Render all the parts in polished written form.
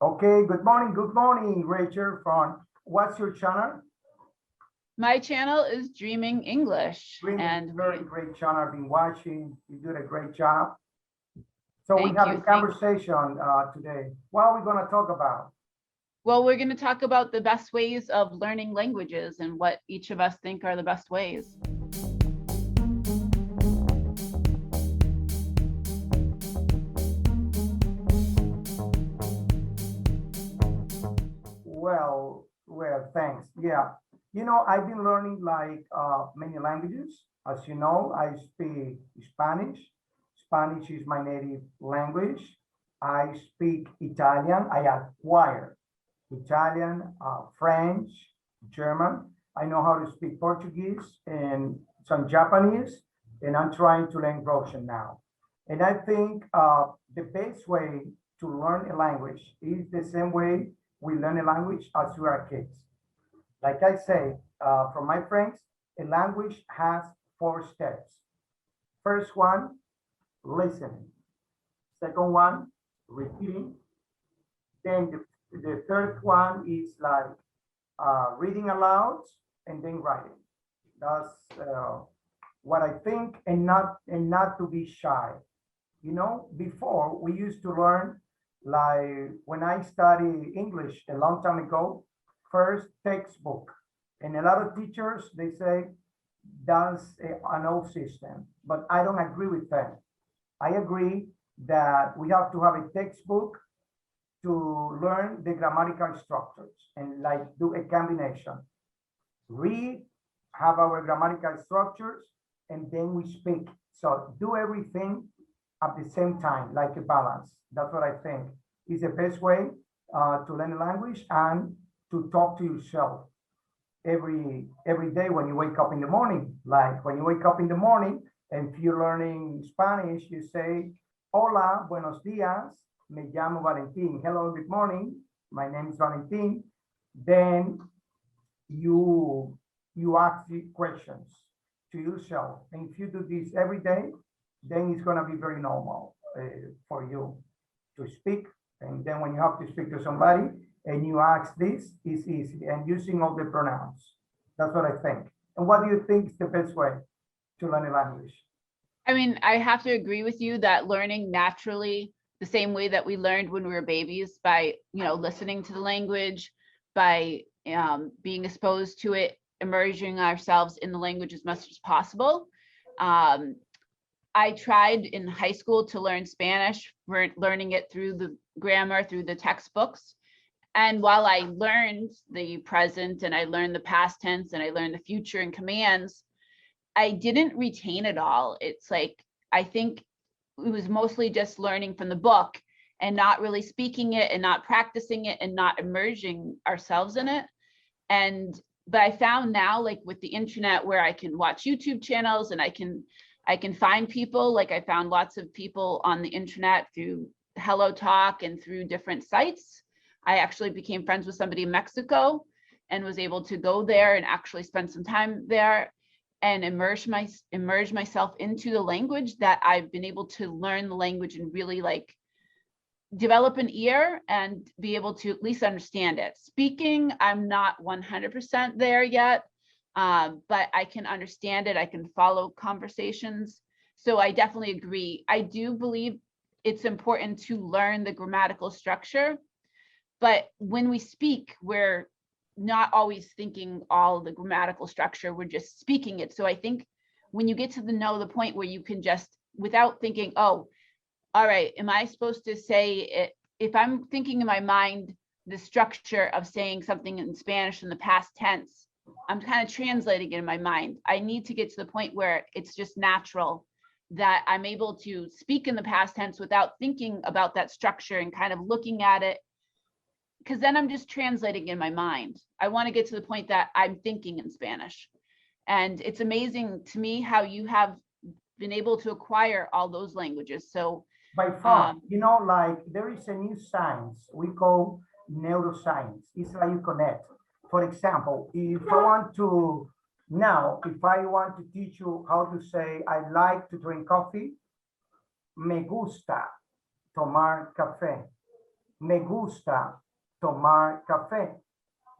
Okay, good morning, Rachel. What's your channel? My channel is Dreaming English. And very great channel. I've been watching. You did a great job. So we Thank have you, a conversation today. What are we going to talk about? Well, we're going to talk about the best ways of learning languages and what each of us think are the best ways. Well, thanks. Yeah. You know, I've been learning like many languages. As you know, I speak Spanish. Spanish is my native language. I speak Italian. I acquire Italian, French, German. I know how to speak Portuguese and some Japanese, and I'm trying to learn Russian now. And I think the best way to learn a language is the same way we learn a language as we are kids. Like I say, from my friends, a language has 4 steps. First one, listening. Second one, repeating. Then the third one is like reading aloud and then writing. That's what I think, and not to be shy. You know, before we used to learn, like when I studied English a long time ago, first textbook, and a lot of teachers, they say that's an old system, but I don't agree with that. I agree that we have to have a textbook to learn the grammatical structures and like do a combination. Read, have our grammatical structures, and then we speak. So do everything at the same time, like a balance. That's what I think is the best way to learn a language and to talk to yourself every day when you wake up in the morning. Like when you wake up in the morning, and if you're learning Spanish, you say, hola, buenos días, me llamo Valintin. Hello, good morning. My name is Valintin. Then you ask the questions to yourself. And if you do this every day, then it's going to be very normal for you to speak. And then when you have to speak to somebody and you ask this, it's easy. And using all the pronouns. That's what I think. And what do you think is the best way to learn a language? I mean, I have to agree with you that learning naturally, the same way that we learned when we were babies, by listening to the language, by being exposed to it, immersing ourselves in the language as much as possible. I tried in high school to learn Spanish, learning it through the grammar, through the textbooks. And while I learned the present and I learned the past tense and I learned the future and commands, I didn't retain it all. It's like, I think it was mostly just learning from the book and not really speaking it and not practicing it and not immersing ourselves in it. But I found now, like with the internet, where I can watch YouTube channels and I can find people, like I found lots of people on the internet through Hello Talk and through different sites. I actually became friends with somebody in Mexico and was able to go there and actually spend some time there and immerse myself into the language, that I've been able to learn the language and really like develop an ear and be able to at least understand it. Speaking, I'm not 100% there yet, but I can understand it. I can follow conversations. So I definitely agree. I do believe it's important to learn the grammatical structure, but when we speak, we're not always thinking all the grammatical structure, we're just speaking it. So I think when you get to the point where you can just, without thinking, oh, all right, am I supposed to say it? If I'm thinking in my mind, the structure of saying something in Spanish in the past tense, I'm kind of translating it in my mind. I need to get to the point where it's just natural that I'm able to speak in the past tense without thinking about that structure and kind of looking at it, because then I'm just translating in my mind. I want to get to the point that I'm thinking in Spanish. And it's amazing to me how you have been able to acquire all those languages. So by far, like there is a new science we call neuroscience. It's how you connect. For example, if I want to teach you how to say, I like to drink coffee, me gusta tomar café. Me gusta tomar café.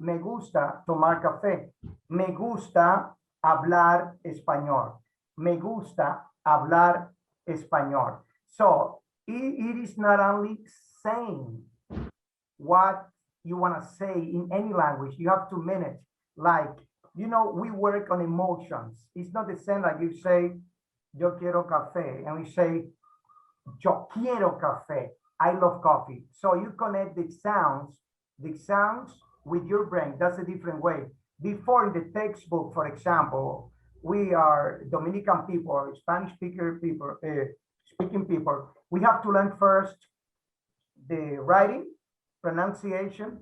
Me gusta tomar café. Me gusta hablar español. Me gusta hablar español. So it is not only saying what you want to say in any language. You have to mean it. Like, you know, we work on emotions. It's not the same like you say, yo quiero café, and we say, yo quiero café. I love coffee. So you connect the sounds with your brain. That's a different way. Before in the textbook, for example, we are Dominican people, Spanish speaker people, speaking people. We have to learn first the writing, pronunciation,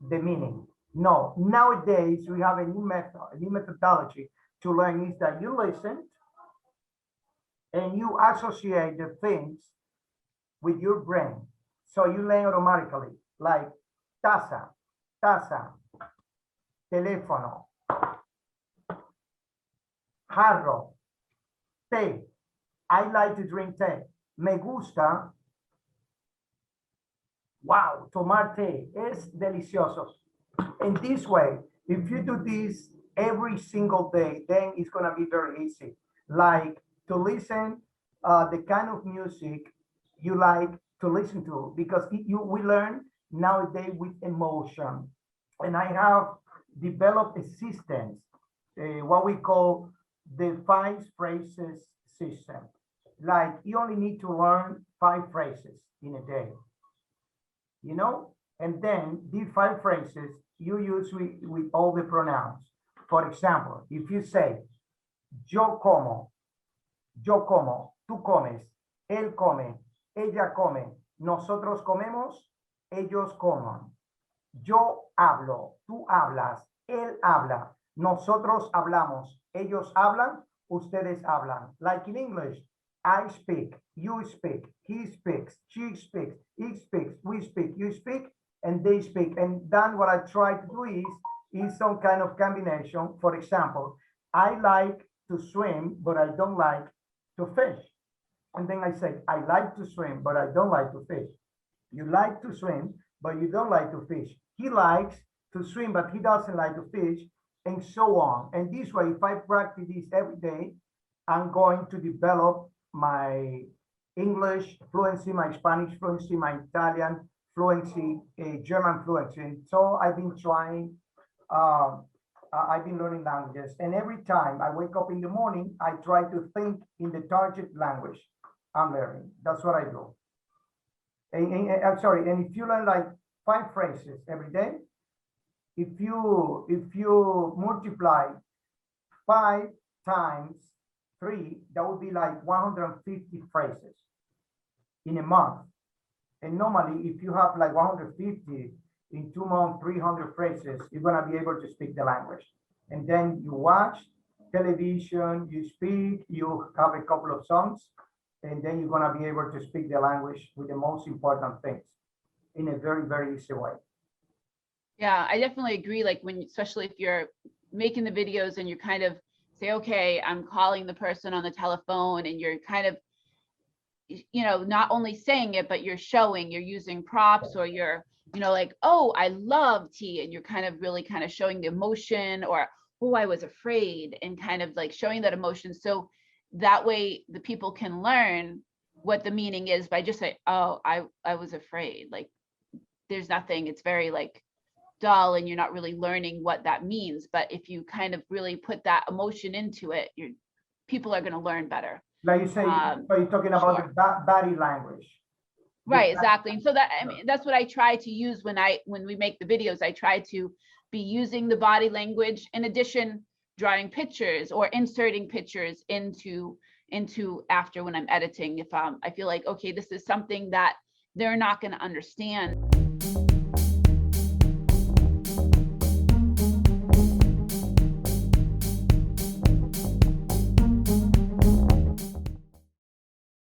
the meaning. No, nowadays we have a new method, a new methodology to learn is that you listen and you associate the things with your brain. So you learn automatically, like taza, teléfono, jarro, té. I like to drink tea. Me gusta, wow, tomar té. Es delicioso. In this way, if you do this every single day, then it's gonna be very easy. Like to listen the kind of music you like to listen to, because we learn nowadays with emotion. And I have developed a system, what we call the 5 phrases system. Like you only need to learn 5 phrases in a day, you know? And then these 5 phrases you use with all the pronouns. For example, if you say, yo como, tú comes, él come, ella come, nosotros comemos, ellos comen. Yo hablo, tú hablas, él habla, nosotros hablamos, ellos hablan, ustedes hablan. Like in English, I speak, you speak, he speaks, she speaks, he speaks, we speak, you speak, and they speak. And then what I try to do is some kind of combination. For example, I like to swim, but I don't like to fish. And then I say, I like to swim, but I don't like to fish. You like to swim, but you don't like to fish. He likes to swim, but he doesn't like to fish, and so on. And this way, if I practice this every day, I'm going to develop my English fluency, my Spanish fluency, my Italian fluency, German fluency. And so I've been trying, I've been learning languages. And every time I wake up in the morning, I try to think in the target language I'm learning. That's what I do. And I'm sorry, and if you learn like 5 phrases every day, if you multiply 5 times 3, that would be like 150 phrases in a month. And normally, if you have like 150 in 2 months, 300 phrases, you're gonna be able to speak the language. And then you watch television, you speak, you have a couple of songs, and then you're gonna be able to speak the language with the most important things in a very, very easy way. Yeah, I definitely agree. Like when, especially if you're making the videos and you kind of say, okay, I'm calling the person on the telephone, and you're kind of, you know, not only saying it, but you're showing, you're using props, or you're, you know, like, oh, I love tea. And you're kind of really kind of showing the emotion, or, oh, I was afraid, and kind of like showing that emotion. So that way the people can learn what the meaning is by just saying, oh, I was afraid. Like there's nothing, it's very like dull, and you're not really learning what that means. But if you kind of really put that emotion into it, people are going to learn better. Like you say, so you're talking about sure. the body language. Right, exactly. And so that, I mean, that's what I try to use when we make the videos. I try to be using the body language, in addition, drawing pictures or inserting pictures into after when I'm editing. If I feel like, okay, this is something that they're not going to understand.